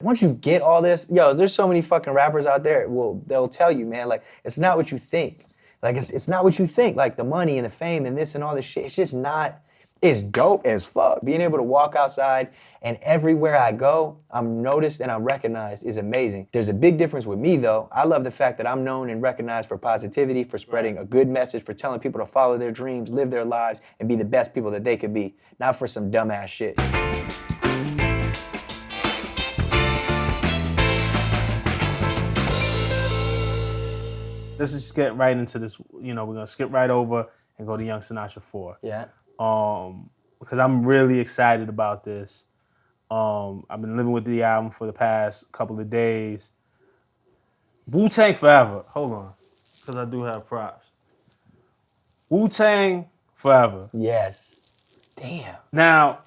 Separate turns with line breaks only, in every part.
Once you get all this, yo, there's so many fucking rappers out there. Well, they'll tell you, man, like, it's not what you think. Like, it's not what you think. Like, the money and the fame and this and all this shit, it's just not, it's dope as fuck. Being able to walk outside and everywhere I go, I'm noticed and I'm recognized is amazing. There's a big difference with me, though. I love the fact that I'm known and recognized for positivity, for spreading a good message, for telling people to follow their dreams, live their lives, and be the best people that they could be, not for some dumbass shit.
Let's just get right into this. You know, we're gonna skip right over and go to Young Sinatra 4.
Yeah.
Because I'm really excited about this. I've been living with the album for the past couple of days. WuTang Forever. Hold on, because I do have props. WuTang Forever.
Yes. Damn.
Now,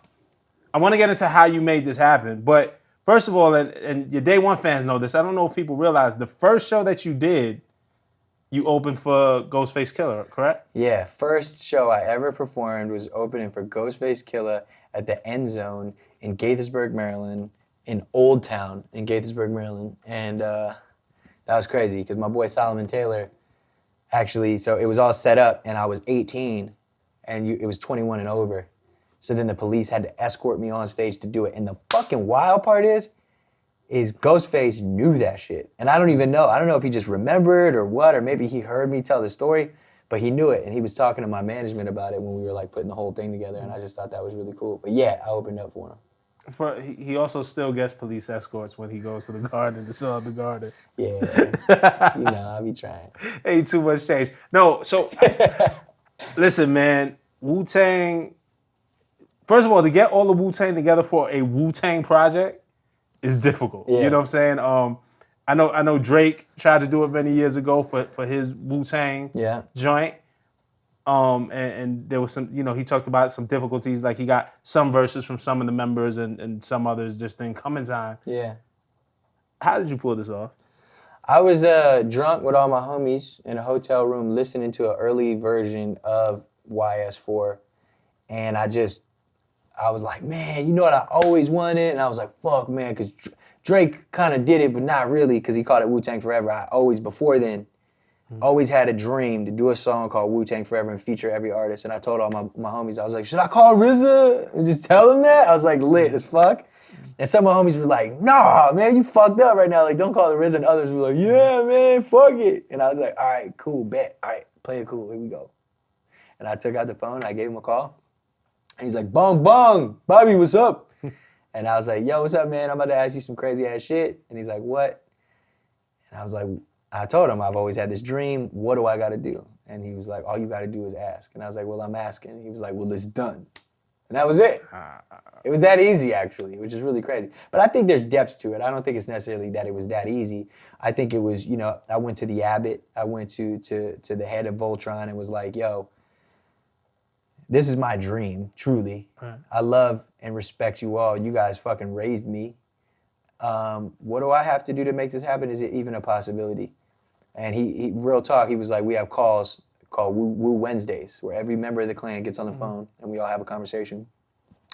I want to get into how you made this happen, but first of all, and your Day One fans know this, I don't know if people realize, the first show that you did, you opened for Ghostface Killah, correct?
Yeah, first show I ever performed was opening for Ghostface Killah at the End Zone in Gaithersburg, Maryland, in Old Town in Gaithersburg, Maryland. And that was crazy because my boy Solomon Taylor actually, so it was all set up and I was 18 and it was 21 and over. So then the police had to escort me on stage to do it. And the fucking wild part is Ghostface knew that shit. And I don't even know. I don't know if he just remembered or what, or maybe he heard me tell the story, but he knew it. And he was talking to my management about it when we were like putting the whole thing together. And I just thought that was really cool. But yeah, I opened up for him.
He also still gets police escorts when he goes to the garden to sell the garden.
Yeah, you know, I be trying.
Ain't too much change. No, so listen, man, Wu-Tang, first of all, to get all the Wu-Tang together for a Wu-Tang project is difficult.
Yeah.
You know what I'm saying? I know Drake tried to do it many years ago for his Wu-Tang joint. And there was some, you know, he talked about some difficulties, like he got some verses from some of the members and some others just didn't come in time.
Yeah.
How did you pull this off?
I was drunk with all my homies in a hotel room listening to an early version of YS4. And I was like, man, you know what I always wanted? And I was like, fuck, man, because Drake kind of did it, but not really, because he called it WuTang Forever. I always, before then, always had a dream to do a song called WuTang Forever and feature every artist. And I told all my homies, I was like, should I call RZA and just tell him that? I was like, lit as fuck. And some of my homies were like, nah, man, you fucked up right now. Like, don't call it RZA. And others were like, yeah, man, fuck it. And I was like, all right, cool, bet. All right, play it cool, here we go. And I took out the phone, I gave him a call. And he's like, bong, bong, Bobby, what's up? And I was like, yo, what's up, man? I'm about to ask you some crazy ass shit. And he's like, what? And I was like, I told him I've always had this dream. What do I got to do? And he was like, all you got to do is ask. And I was like, well, I'm asking. And he was like, well, it's done. And that was it. It was that easy, actually, which is really crazy. But I think there's depths to it. I don't think it's necessarily that it was that easy. I think it was, you know, I went to the Abbott. I went to the head of Voltron and was like, yo, this is my dream, truly. Right. I love and respect you all. You guys fucking raised me. What do I have to do to make this happen? Is it even a possibility? And he real talk, he was like, we have calls called Woo Wednesdays, where every member of the clan gets on the phone and we all have a conversation.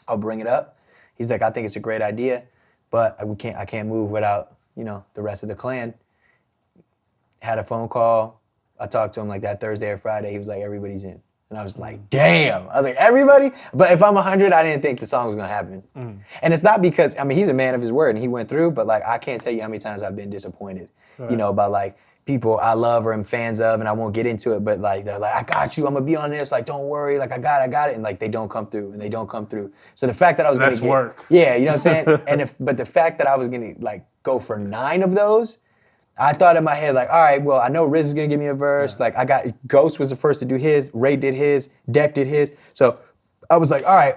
I'll bring it up. He's like, I think it's a great idea, but I can't move without, you know, the rest of the clan. Had a phone call. I talked to him like that Thursday or Friday. He was like, everybody's in. And I was like, damn. I was like, everybody? But if I'm 100, I didn't think the song was going to happen. And it's not because, I mean, he's a man of his word and he went through, but like, I can't tell you how many times I've been disappointed, you know, by like people I love or am fans of, and I won't get into it, but like, they're like, I got you, I'm going to be on this, like, don't worry, like, I got it. And like, they don't come through and they don't come through. So the fact that I was going to get,
work.
Yeah, you know what I'm saying? But the fact that I was going to like go for 9 of those, I thought in my head, like, all right, well, I know Riz is gonna give me a verse. Like, I got, Ghost was the first to do his, Ray did his, Deck did his. So I was like, all right,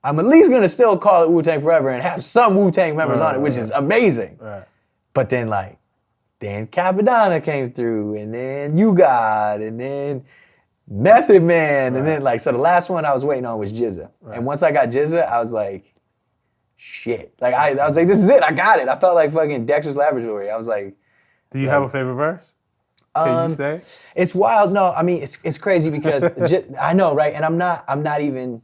I'm at least gonna still call it WuTang Forever and have some Wu-Tang members on it, which is amazing. But then like, Capadonna came through, and then You God, and then Method Man, and then like, so the last one I was waiting on was Jizza. And once I got Jizza, I was like, shit. Like, I was like, this is it, I got it. I felt like fucking Dexter's Laboratory. I was like,
do you have a favorite verse? Can you say?
It's wild. No, I mean, it's crazy because I know, right? And I'm not even,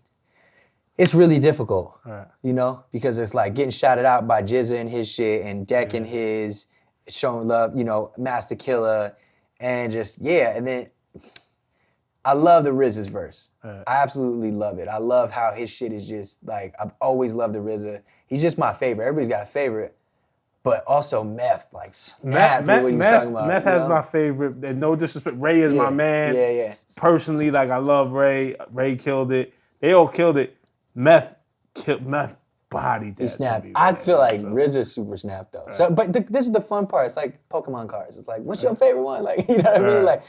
it's really difficult,
right.
you know, because it's like getting shouted out by Jizza and his shit and Deck and his, showing love, you know, Master Killer, and just, and then I love the RZA's verse.
Right.
I absolutely love it. I love how his shit is just like, I've always loved the RZA. He's just my favorite. Everybody's got a favorite. But also Meth, like snap what he was talking about.
Meth has my favorite, and no disrespect, Ray is my man.
Yeah.
Personally, like I love Ray. Ray killed it. They all killed it. Meth bodied that.
He snapped.
Me,
I feel like RZA super snapped though. Right. So, but this is the fun part. It's like Pokemon cards. It's like, what's your favorite one? Like, you know what I mean? Like,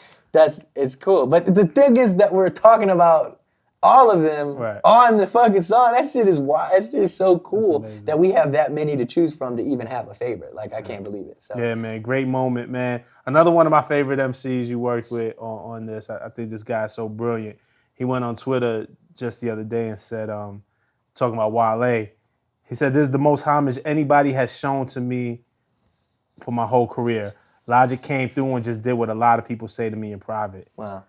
it's cool. But the thing is that we're talking about all of them on the fucking song. That shit is wild. It's just so cool that we have that many to choose from to even have a favorite. Like, I can't believe it. So
yeah, man, great moment, man. Another one of my favorite MCs you worked with on this. I think this guy's so brilliant. He went on Twitter just the other day and said, talking about Waialae, he said, "This is the most homage anybody has shown to me for my whole career. Logic came through and just did what a lot of people say to me in private."
Wow.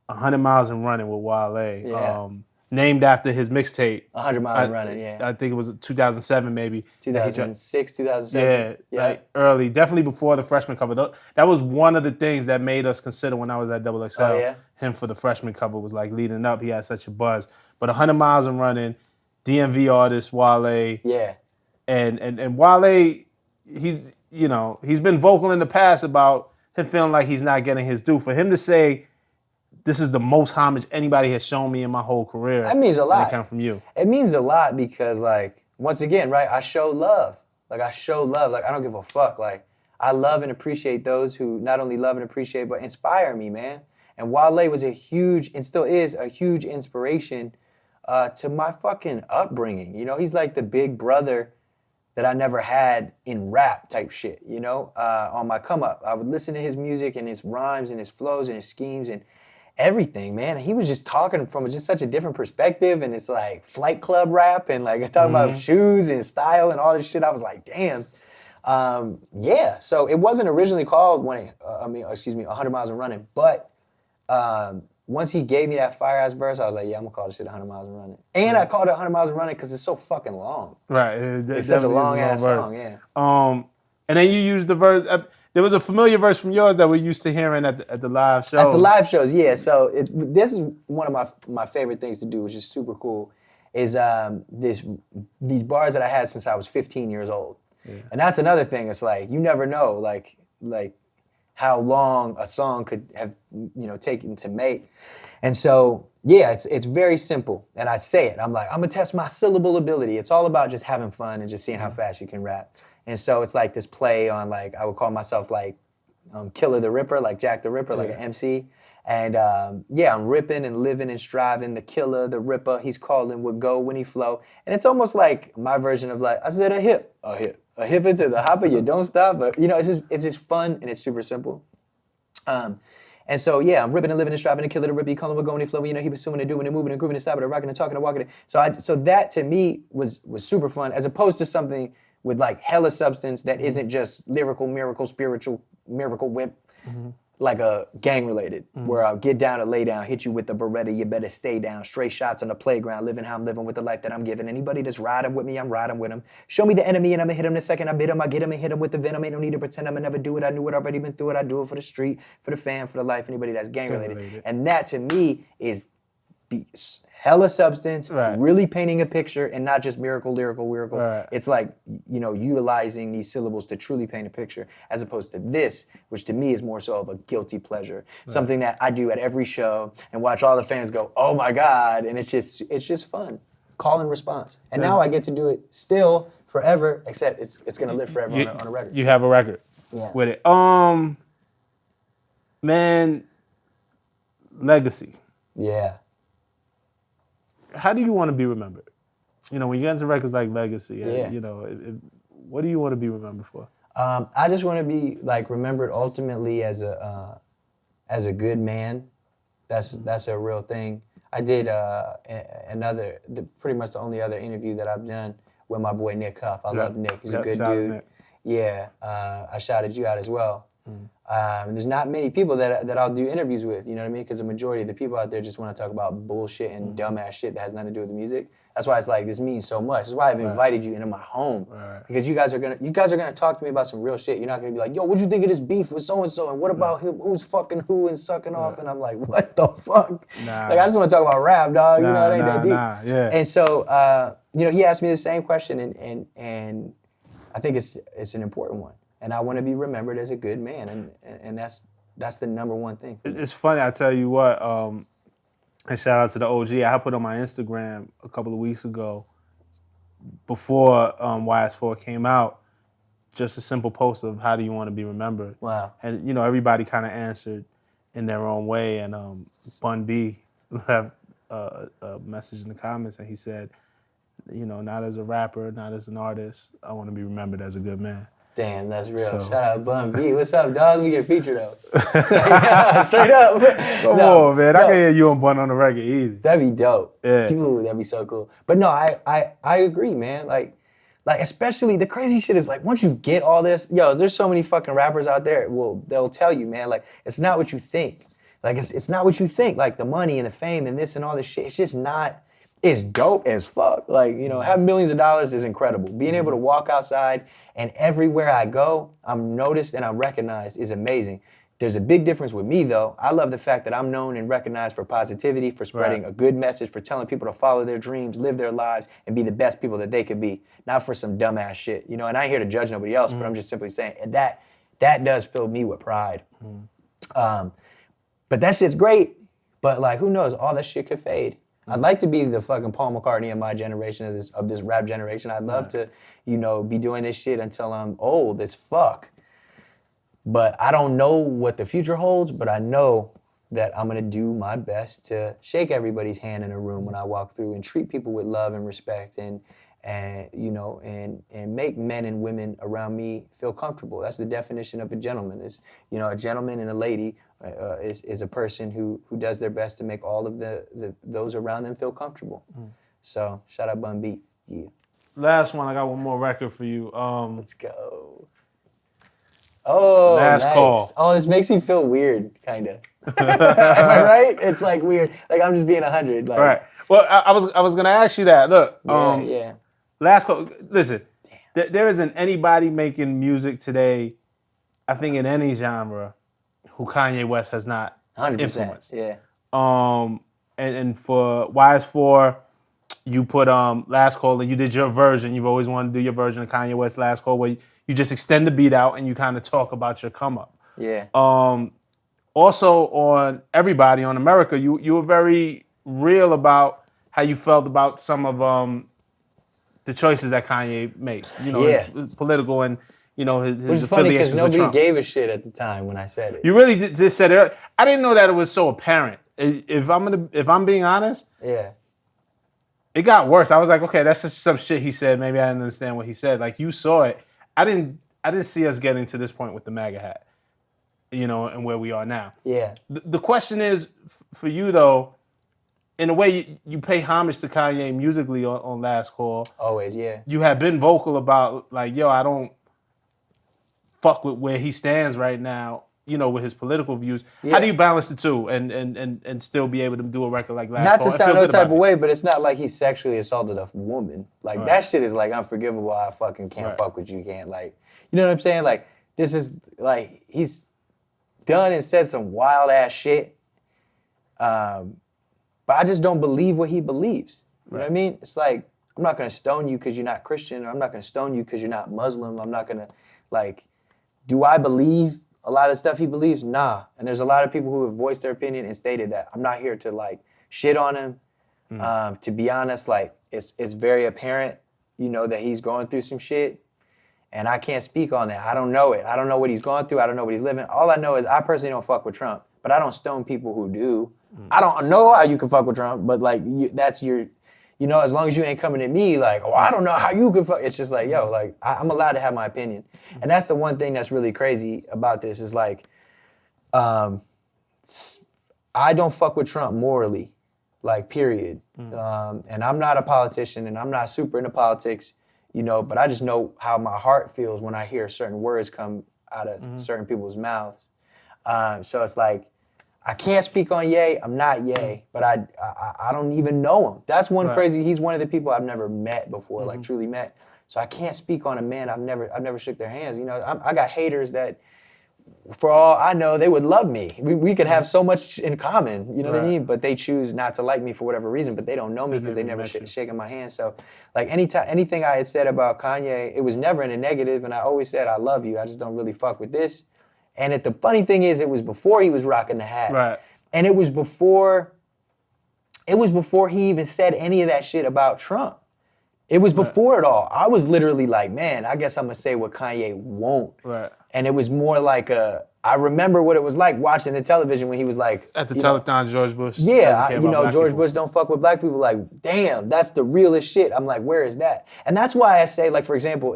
100 Miles and Running with Waialae.
Yeah.
Named after his mixtape.
100 Miles and Running, yeah.
I think it was 2007 maybe.
2006, 2007.
Yeah, like early. Definitely before the freshman cover. That was one of the things that made us consider when I was at XXL.
Oh, yeah?
Him for the freshman cover was like leading up. He had such a buzz. But 100 Miles and Running, DMV artist Waialae.
Yeah.
And Waialae, he's been vocal in the past about him feeling like he's not getting his due. For him to say, "This is the most homage anybody has shown me in my whole career."
That means a lot.
It come from you.
It means a lot because, like, once again, right, I show love. Like, I don't give a fuck. Like, I love and appreciate those who not only love and appreciate, but inspire me, man. And Waialae was a huge, and still is, a huge inspiration to my fucking upbringing. You know, he's like the big brother that I never had in rap type shit, you know, on my come up. I would listen to his music and his rhymes and his flows and his schemes and everything, man. And he was just talking from just such a different perspective, and it's like Flight Club rap and like talking about shoes and style and all this shit. I was like, damn. So it wasn't originally called 100 Miles and Running, but once he gave me that fire-ass verse, I was like, yeah, I'm gonna call this shit 100 Miles and Running. And I called it 100 Miles and Running because it's so fucking long.
Right.
It's such a long-ass song, yeah.
And then you used the verse. There was a familiar verse from yours that we're used to hearing at the live shows.
At the live shows, yeah. So this is one of my favorite things to do, which is super cool, is these bars that I had since I was 15 years old. Yeah. And that's another thing. It's like, you never know, like how long a song could have, taken to make. And so, yeah, it's very simple. And I say it. I'm like, I'm gonna test my syllable ability. It's all about just having fun and just seeing how fast you can rap. And so it's like this play on, like, I would call myself like Killer the Ripper, like Jack the Ripper, like an MC. And I'm ripping and living and striving, the killer, the ripper, he's calling, would go when he flow. And it's almost like my version of like, I said a hip into the hopper, you don't stop. But it's just fun and it's super simple. And so, yeah, I'm ripping and living and striving to kill it, a rip, he calling, would go when he flow. He pursuing and doing and moving and grooving and stopping and rocking and talking and walking. So that to me was super fun, as opposed to something with like hella substance that isn't just lyrical, miracle, spiritual, miracle whip, like a gang related, where I'll get down and lay down, hit you with the Beretta, you better stay down, straight shots on the playground, living how I'm living with the life that I'm giving. Anybody that's riding with me, I'm riding with them. Show me the enemy and I'ma hit him the second I bit him, I get him and hit him with the venom. Ain't no need to pretend I'ma never do it, I knew it, already been through it, I do it for the street, for the fan, for the life, anybody that's gang related. And that to me is hella substance, really painting a picture, and not just lyrical. Right. It's like, utilizing these syllables to truly paint a picture, as opposed to this, which to me is more so of a guilty pleasure. Something that I do at every show and watch all the fans go, oh my God, and it's just fun. Call and response. And now I get to do it still forever, except it's gonna live forever on a record.
You have a record with it. Man, legacy.
Yeah.
How do you want to be remembered? When you get into records like Legacy, what do you want to be remembered for?
I just want to be like remembered ultimately as a good man. That's a real thing. I did pretty much the only other interview that I've done with my boy Nick Huff. I love Nick. He's a good dude. Nick. Yeah, I shouted you out as well. And there's not many people that I'll do interviews with, you know what I mean? Because the majority of the people out there just want to talk about bullshit and dumbass shit that has nothing to do with the music. That's why it's like, this means so much. That's why I've invited you into my home. Because you guys are gonna talk to me about some real shit. You're not gonna be like, yo, what'd you think of this beef with so-and-so? And what about him, who's fucking who and sucking off? And I'm like, what the fuck? Like, I just want to talk about rap, dog. You know, it ain't that deep. And so, you know, he asked me the same question, and I think it's an important one. And I want to be remembered as a good man, and that's the number one thing.
It's funny, I tell you what, and shout out to the OG, I put on my Instagram a couple of weeks ago, before YS4 came out, just a simple post of how do you want to be remembered.
Wow.
And, you know, everybody kind of answered in their own way, and Bun B left a message in the comments, and he said, you know, not as a rapper, not as an artist, I want to be remembered as a good man.
Damn, that's real. So. Shout out Bun B. What's up, dog? We get featured though. Straight up.
Come on, man. I can hear you and Bun on the record easy.
That'd be dope.
Yeah.
Dude, that'd be so cool. But no, I agree, man. Like especially the crazy shit is like, once you get all this, yo, there's so many fucking rappers out there. Well, they'll tell you, man, like, it's not what you think. Like, it's not what you think. Like, the money and the fame and this and all this shit, it's just not. It's dope as fuck. Like, you know, having millions of dollars is incredible. Being able to walk outside and everywhere I go, I'm noticed and I'm recognized is amazing. There's a big difference with me, though. I love the fact that I'm known and recognized for positivity, for spreading a good message, for telling people to follow their dreams, live their lives, and be the best people that they could be. Not for some dumbass shit, you know. And I ain't here to judge nobody else, but I'm just simply saying that does fill me with pride. But that shit's great. But like, who knows? All that shit could fade. I'd like to be the fucking Paul McCartney of my generation, of this rap generation. I'd love to, you know, be doing this shit until I'm old as fuck. But I don't know what the future holds, but I know that I'm gonna do my best to shake everybody's hand in a room when I walk through and treat people with love and respect and you know, and make men and women around me feel comfortable. That's the definition of a gentleman. Is, you know, a gentleman and a lady is a person who does their best to make all of those around them feel comfortable. So shout out Bun B. Yeah.
Last one, I got one more record for you.
Let's go. Oh,
Last
nice.
Call.
Oh, this makes me feel weird, kind of. Am I right? It's like weird. Like I'm just being 100. Like.
Right. Well, I was gonna ask you that. Look.
Yeah.
Last Call. Listen, there isn't anybody making music today, I think in any genre, who Kanye West has not
100%.
influenced.
Yeah.
And for YS4, you put Last Call, and you did your version. You've always wanted to do your version of Kanye West Last Call, where you just extend the beat out and you kind of talk about your come up.
Yeah.
Also on Everybody on America, you were very real about how you felt about some of the choices that Kanye makes. You know, his political and, you know, his
Which is funny because
affiliations with Trump.
nobody gave a shit at the time when I said it.
You really just said it. I didn't know that it was so apparent. If I'm being honest,
Yeah.
it got worse. I was like, okay, that's just some shit he said. Maybe I didn't understand what he said. Like, you saw it. I didn't see us getting to this point with the MAGA hat, you know, and where we are now.
Yeah.
The question is, for you though, in a way, you pay homage to Kanye musically on Last Call.
Always, yeah.
You have been vocal about, like, yo, I don't fuck with where he stands right now, you know, with his political views. Yeah. How do you balance the two and still be able to do a record like Last Call?
Not to sound no type of way, but it's not like he sexually assaulted a woman. Like, that shit is, like, unforgivable. I fucking can't fuck with you, can't, like, you know what I'm saying? Like, this is, like, he's done and said some wild-ass shit. But I just don't believe what he believes. You know what I mean? It's like, I'm not going to stone you because you're not Christian, or I'm not going to stone you because you're not Muslim. I'm not going to, like, do I believe a lot of stuff he believes? Nah. And there's a lot of people who have voiced their opinion and stated that. I'm not here to, like, shit on him. To be honest, like, it's very apparent, you know, that he's going through some shit. And I can't speak on that. I don't know it. I don't know what he's going through. I don't know what he's living. All I know is I personally don't fuck with Trump. But I don't stone people who do. I don't know how you can fuck with Trump, but like that's your, you know, as long as you ain't coming at me like, oh, I don't know how you can fuck. It's just like, yo, like I'm allowed to have my opinion. And that's the one thing that's really crazy about this is like, I don't fuck with Trump morally, like period. And I'm not a politician and I'm not super into politics, you know, but I just know how my heart feels when I hear certain words come out of certain people's mouths. So it's like, I can't speak on Ye. I'm not Ye, but I don't even know him. That's one crazy. He's one of the people I've never met before, like truly met. So I can't speak on a man I've never shook their hands. You know, I got haters that, for all I know, they would love me. We could have so much in common, you know what I mean? But they choose not to like me for whatever reason, but they don't know me because they never shaken my hand. So like anything I had said about Kanye, it was never in a negative, and I always said, I love you, I just don't really fuck with this. And the funny thing is, it was before he was rocking the hat.
Right.
And it was before he even said any of that shit about Trump. It was before it all. I was literally like, man, I guess I'm gonna say what Kanye won't.
Right.
And it was more like I remember what it was like watching the television when he was like,
at the telethon, George Bush.
Yeah, George Bush don't fuck with black people. Like, damn, that's the realest shit. I'm like, where is that? And that's why I say, like, for example,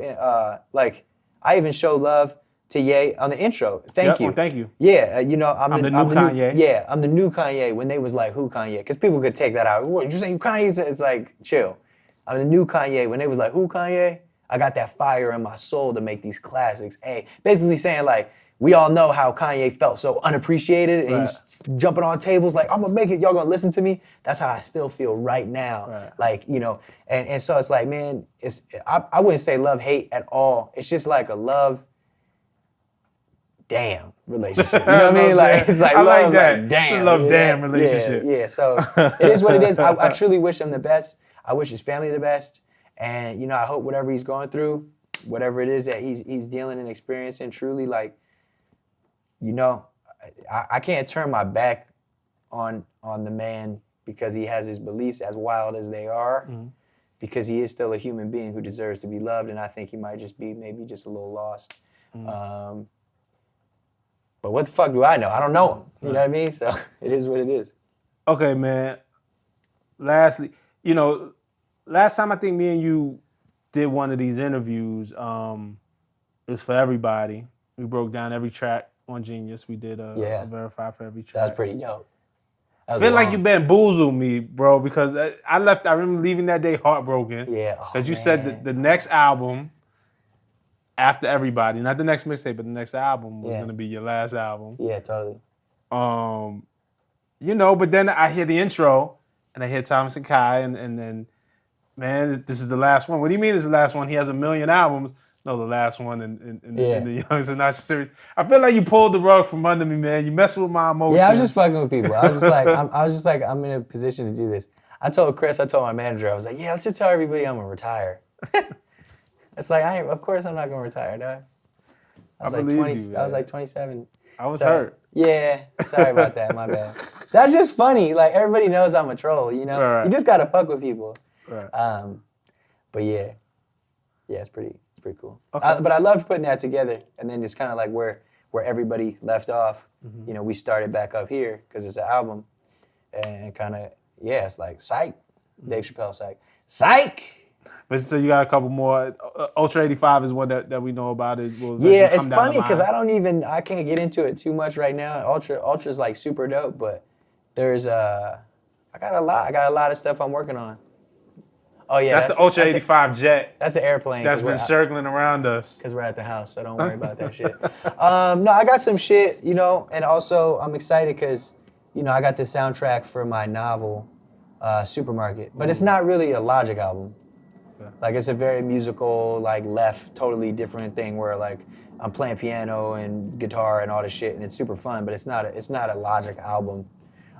like I even show love to Ye on the intro. Thank you.
Well, thank you.
Yeah, I'm the new
Kanye.
I'm the new Kanye. When they was like, who Kanye? Because people could take that out. What, you saying Kanye? It's like, chill. I'm the new Kanye. When they was like, who Kanye? I got that fire in my soul to make these classics. Hey, basically saying like, we all know how Kanye felt so unappreciated and he was jumping on tables like, I'm gonna make it, y'all gonna listen to me. That's how I still feel right now.
Right.
Like, and so it's like, man, I wouldn't say love, hate at all. It's just like a love, damn relationship. You know what I mean? Like, it's like, I love, like that. Like, damn.
Love, damn relationship.
Yeah, so it is what it is. I truly wish him the best. I wish his family the best. And, I hope whatever he's going through, whatever it is that he's dealing and experiencing, truly, like, I can't turn my back on the man because he has his beliefs as wild as they are, because he is still a human being who deserves to be loved, and I think he might just be maybe just a little lost. But what the fuck do I know? I don't know him. You know what I mean? So it is what it is.
Okay, man. Lastly, last time I think me and you did one of these interviews, it was for everybody. We broke down every track on Genius. We did a verify for every track.
That was pretty dope.
I feel like you bamboozled me, bro, because I remember leaving that day heartbroken.
Yeah.
Because you said the next album after everybody, not the next mixtape, but the next album was going to be your last album.
Yeah, totally.
But then I hear the intro and I hear Thomas and Kai and then, man, this is the last one. What do you mean this is the last one? He has 1 million albums. No, the last one in the Young Sinatra series. I feel like you pulled the rug from under me, man. You messing with my emotions.
Yeah, I was just fucking with people. I was just like, I'm in a position to do this. I told my manager, I was like, yeah, let's just tell everybody I'm gonna retire. It's like, of course I'm not gonna retire, dog. I was like 27.
I was hurt.
Yeah, sorry about that, my bad. That's just funny. Like, everybody knows I'm a troll, Right. You just gotta fuck with people.
Right.
But yeah, it's pretty cool.
Okay.
But I loved putting that together, and then it's kind of like where everybody left off. We started back up here because it's an album, and kind of it's like psych, Dave Chappelle psych.
But so you got a couple more. Ultra 85 is one that we know about.
It's funny because I can't get into it too much right now. Ultra's like super dope, but there's I got a lot of stuff I'm working on. Oh yeah,
that's the Ultra 85 jet.
That's the airplane.
That's been circling around us.
Because we're at the house, so don't worry about that shit. No, I got some shit, and also I'm excited because, I got the soundtrack for my novel, Supermarket. But it's not really a Logic album. Yeah. Like, it's a very musical, like, totally different thing where, like, I'm playing piano and guitar and all this shit, and it's super fun, but it's not a Logic album.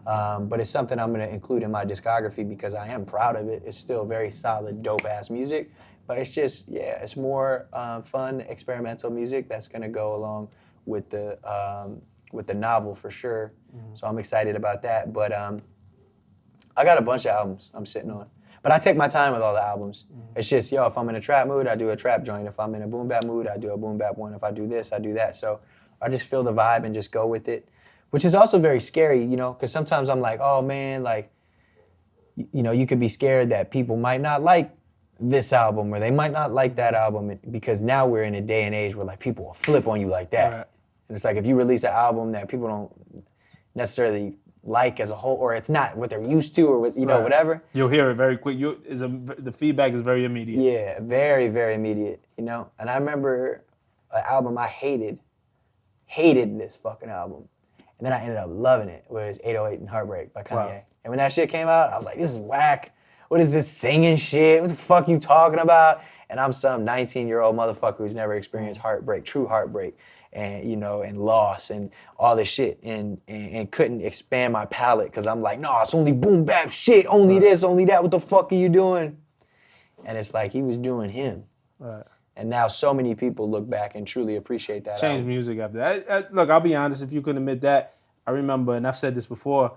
But it's something I'm going to include in my discography because I am proud of it. It's still very solid, dope-ass music. But it's just, it's more fun, experimental music that's going to go along with the novel for sure. So I'm excited about that. But I got a bunch of albums I'm sitting on. But I take my time with all the albums. It's just, if I'm in a trap mood, I do a trap joint. If I'm in a boom bap mood, I do a boom bap one. If I do this, I do that. So I just feel the vibe and just go with it. Which is also very scary, because sometimes I'm like, oh man, like, you could be scared that people might not like this album or they might not like that album because now we're in a day and age where like people will flip on you like that. Right. And it's like if you release an album that people don't necessarily like as a whole, or it's not what they're used to, or whatever.
You'll hear it very quick. The feedback is very immediate.
Yeah, very, very immediate, And I remember an album I hated hated this fucking album. And then I ended up loving it, where it's 808 and Heartbreak by Kanye. Wow. And when that shit came out, I was like, this is whack. What is this singing shit? What the fuck you talking about? And I'm some 19-year-old motherfucker who's never experienced heartbreak, true heartbreak, and and loss and all this shit, and couldn't expand my palate because I'm like, no, it's only boom bap shit, only this, only that. What the fuck are you doing? And it's like he was doing him.
Right.
And now so many people look back and truly appreciate that.
Change music after that. Look, I'll be honest, if you couldn't admit that, I remember, and I've said this before,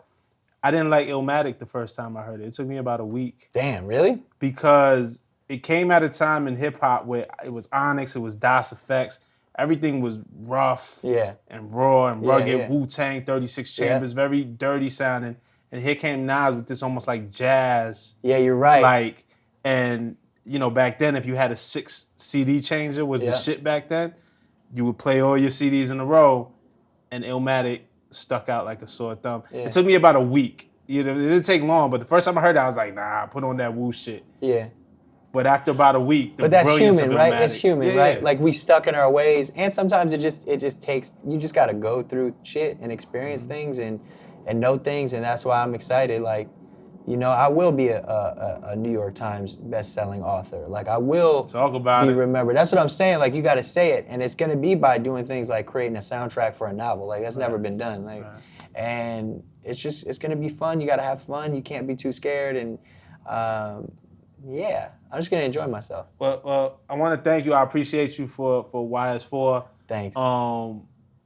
I didn't like Illmatic the first time I heard it. It took me about a week.
Damn, really?
Because it came at a time in hip-hop where it was Onyx, it was Das Effects. Everything was rough and raw and rugged. Yeah. Wu-Tang, 36 Chambers, very dirty sounding. And here came Nas with this almost like jazz.
Yeah, you're right.
And back then, if you had a 6 CD changer was the shit back then, you would play all your CDs in a row, and Illmatic stuck out like a sore thumb. Yeah. It took me about a week. It didn't take long, but the first time I heard it, I was like, nah, put on that Wu shit.
Yeah.
But after about a week,
but that's human, right? It's human, right? Like we stuck in our ways, and sometimes it just takes. You just got to go through shit and experience things and know things, and that's why I'm excited. Like, I will be a New York Times best-selling author. Like I will
talk about
be remembered. That's what I'm saying. Like you got to say it, and it's gonna be by doing things like creating a soundtrack for a novel. Like that's never been done. Like, and it's gonna be fun. You got to have fun. You can't be too scared, and I'm just gonna enjoy myself.
Well, I want to thank you. I appreciate you for YS4.
Thanks.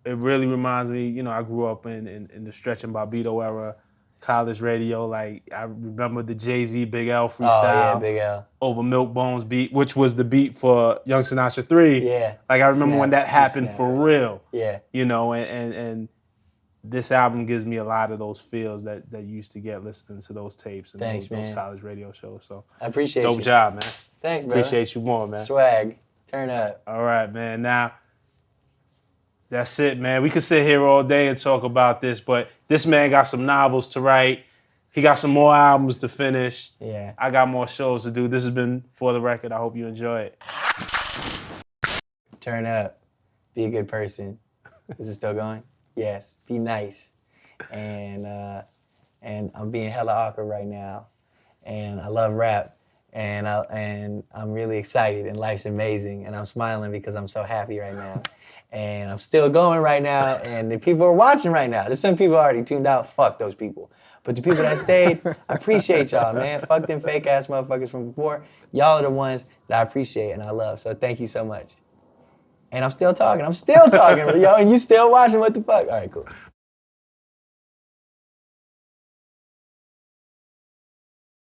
It really reminds me. I grew up in the Stretch and Bobbito era. College radio, like I remember the Jay-Z Big L freestyle.
Oh yeah, Big L.
Over Milk Bones beat, which was the beat for Young Sinatra 3.
Yeah.
Like I remember when that happened for real.
Yeah.
And this album gives me a lot of those feels that you used to get listening to those tapes and those college radio shows. So
I appreciate you.
Dope job, man.
Thanks, bro.
Appreciate you more, man.
Swag. Turn up.
All right, man. Now, that's it, man. We could sit here all day and talk about this, but this man got some novels to write. He got some more albums to finish.
Yeah.
I got more shows to do. This has been For the Record. I hope you enjoy it.
Turn up. Be a good person. Is it still going? Yes. Be nice. And I'm being hella awkward right now. And I love rap. And I'm really excited. And life's amazing. And I'm smiling because I'm so happy right now. And I'm still going right now, and the people are watching right now. There's some people already tuned out. Fuck those people. But the people that stayed, I appreciate y'all, man. Fuck them fake-ass motherfuckers from before. Y'all are the ones that I appreciate and I love, so thank you so much. And I'm still talking, yo, and you still watching, what the fuck? All right, cool.